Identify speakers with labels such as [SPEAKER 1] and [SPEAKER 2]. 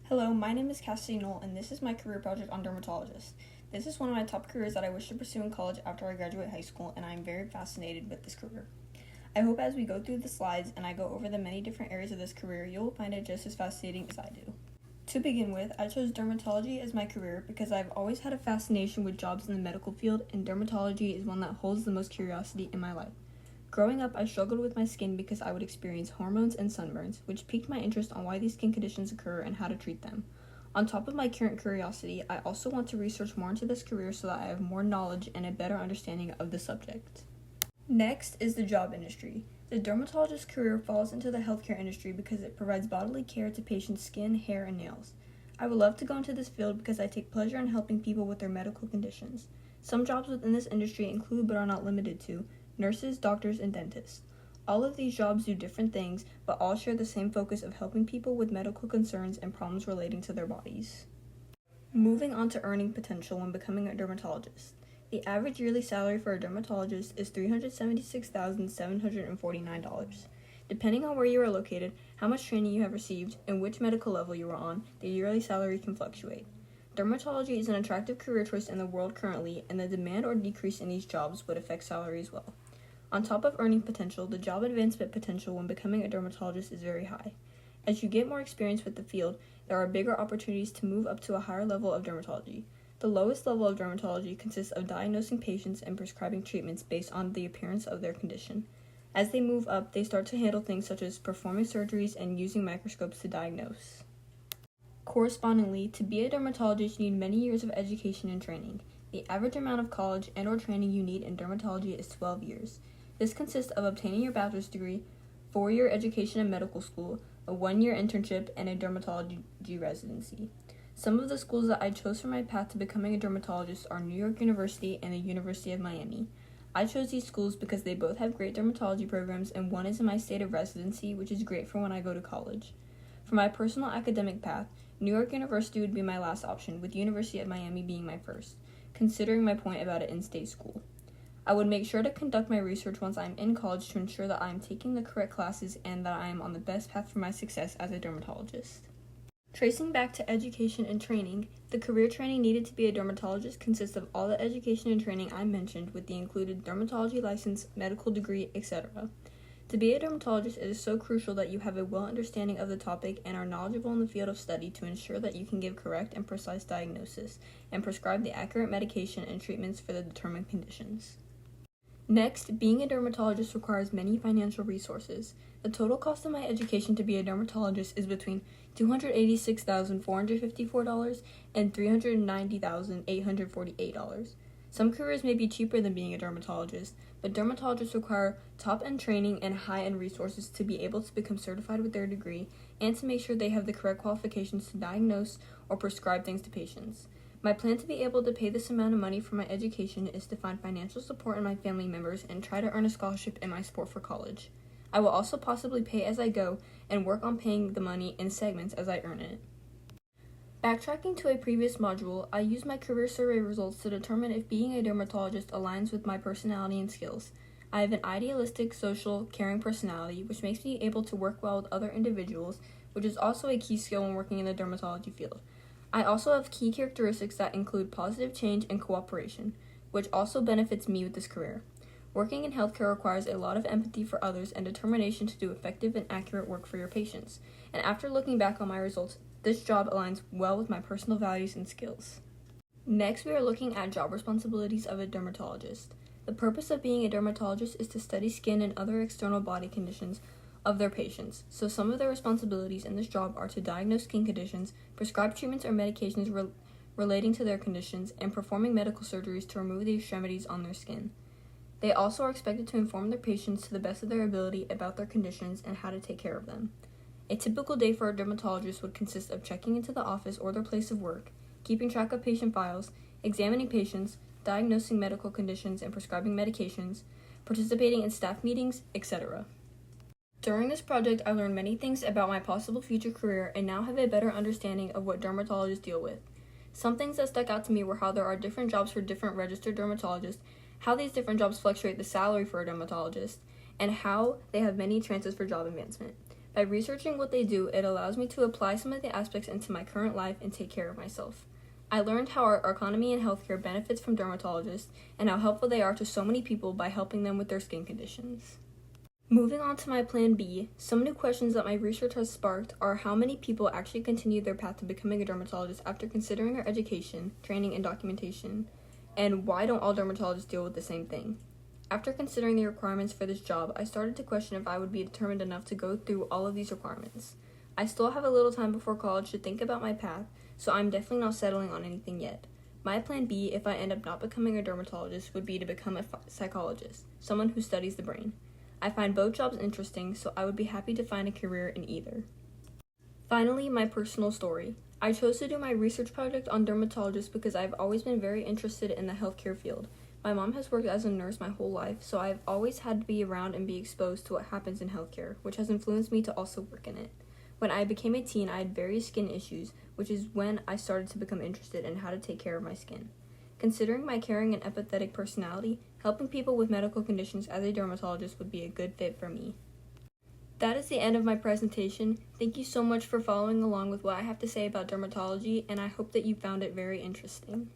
[SPEAKER 1] Hello, my name is Cassidy Knoll, and this is my career project on Dermatologist. This is one of my top careers that I wish to pursue in college after I graduate high school, and I am very fascinated with this career. I hope as we go through the slides and I go over the many different areas of this career, you will find it just as fascinating as I do. To begin with, I chose dermatology as my career because I've always had a fascination with jobs in the medical field, and dermatology is one that holds the most curiosity in my life. Growing up, I struggled with my skin because I would experience hormones and sunburns, which piqued my interest on why these skin conditions occur and how to treat them. On top of my current curiosity, I also want to research more into this career so that I have more knowledge and a better understanding of the subject. Next is the job industry. The dermatologist career falls into the healthcare industry because it provides bodily care to patients' skin, hair, and nails. I would love to go into this field because I take pleasure in helping people with their medical conditions. Some jobs within this industry include, but are not limited to, nurses, doctors, and dentists. All of these jobs do different things, but all share the same focus of helping people with medical concerns and problems relating to their bodies. Moving on to earning potential when becoming a dermatologist. The average yearly salary for a dermatologist is $376,749. Depending on where you are located, how much training you have received, and which medical level you are on, the yearly salary can fluctuate. Dermatology is an attractive career choice in the world currently, and the demand or decrease in these jobs would affect salary as well. On top of earning potential, the job advancement potential when becoming a dermatologist is very high. As you get more experience with the field, there are bigger opportunities to move up to a higher level of dermatology. The lowest level of dermatology consists of diagnosing patients and prescribing treatments based on the appearance of their condition. As they move up, they start to handle things such as performing surgeries and using microscopes to diagnose. Correspondingly, to be a dermatologist, you need many years of education and training. The average amount of college and/or training you need in dermatology is 12 years. This consists of obtaining your bachelor's degree, 4-year education in medical school, a 1-year internship, and a dermatology residency. Some of the schools that I chose for my path to becoming a dermatologist are New York University and the University of Miami. I chose these schools because they both have great dermatology programs, and one is in my state of residency, which is great for when I go to college. For my personal academic path, New York University would be my last option, with University of Miami being my first, considering my point about an in-state school. I would make sure to conduct my research once I am in college to ensure that I am taking the correct classes and that I am on the best path for my success as a dermatologist. Tracing back to education and training, the career training needed to be a dermatologist consists of all the education and training I mentioned, with the included dermatology license, medical degree, etc. To be a dermatologist, it is so crucial that you have a well understanding of the topic and are knowledgeable in the field of study to ensure that you can give correct and precise diagnosis and prescribe the accurate medication and treatments for the determined conditions. Next, being a dermatologist requires many financial resources. The total cost of my education to be a dermatologist is between $286,454 and $390,848. Some careers may be cheaper than being a dermatologist, but dermatologists require top-end training and high-end resources to be able to become certified with their degree and to make sure they have the correct qualifications to diagnose or prescribe things to patients. My plan to be able to pay this amount of money for my education is to find financial support in my family members and try to earn a scholarship in my sport for college. I will also possibly pay as I go and work on paying the money in segments as I earn it. Backtracking to a previous module, I used my career survey results to determine if being a dermatologist aligns with my personality and skills. I have an idealistic, social, caring personality, which makes me able to work well with other individuals, which is also a key skill when working in the dermatology field. I also have key characteristics that include positive change and cooperation, which also benefits me with this career. Working in healthcare requires a lot of empathy for others and determination to do effective and accurate work for your patients. And after looking back on my results, this job aligns well with my personal values and skills. Next, we are looking at job responsibilities of a dermatologist. The purpose of being a dermatologist is to study skin and other external body conditions of their patients, so some of their responsibilities in this job are to diagnose skin conditions, prescribe treatments or medications relating to their conditions, and performing medical surgeries to remove the extremities on their skin. They also are expected to inform their patients to the best of their ability about their conditions and how to take care of them. A typical day for a dermatologist would consist of checking into the office or their place of work, keeping track of patient files, examining patients, diagnosing medical conditions and prescribing medications, participating in staff meetings, etc. During this project, I learned many things about my possible future career and now have a better understanding of what dermatologists deal with. Some things that stuck out to me were how there are different jobs for different registered dermatologists, how these different jobs fluctuate the salary for a dermatologist, and how they have many chances for job advancement. By researching what they do, it allows me to apply some of the aspects into my current life and take care of myself. I learned how our economy and healthcare benefits from dermatologists and how helpful they are to so many people by helping them with their skin conditions. Moving on to my plan B, some new questions that my research has sparked are how many people actually continue their path to becoming a dermatologist after considering their education, training, and documentation, and why don't all dermatologists deal with the same thing? After considering the requirements for this job, I started to question if I would be determined enough to go through all of these requirements. I still have a little time before college to think about my path, so I'm definitely not settling on anything yet. My plan B, if I end up not becoming a dermatologist, would be to become a psychologist, someone who studies the brain. I find both jobs interesting, so I would be happy to find a career in either. Finally, my personal story. I chose to do my research project on dermatologists because I've always been very interested in the healthcare field. My mom has worked as a nurse my whole life, so I've always had to be around and be exposed to what happens in healthcare, which has influenced me to also work in it. When I became a teen, I had various skin issues, which is when I started to become interested in how to take care of my skin. Considering my caring and empathetic personality, helping people with medical conditions as a dermatologist would be a good fit for me. That is the end of my presentation. Thank you so much for following along with what I have to say about dermatology, and I hope that you found it very interesting.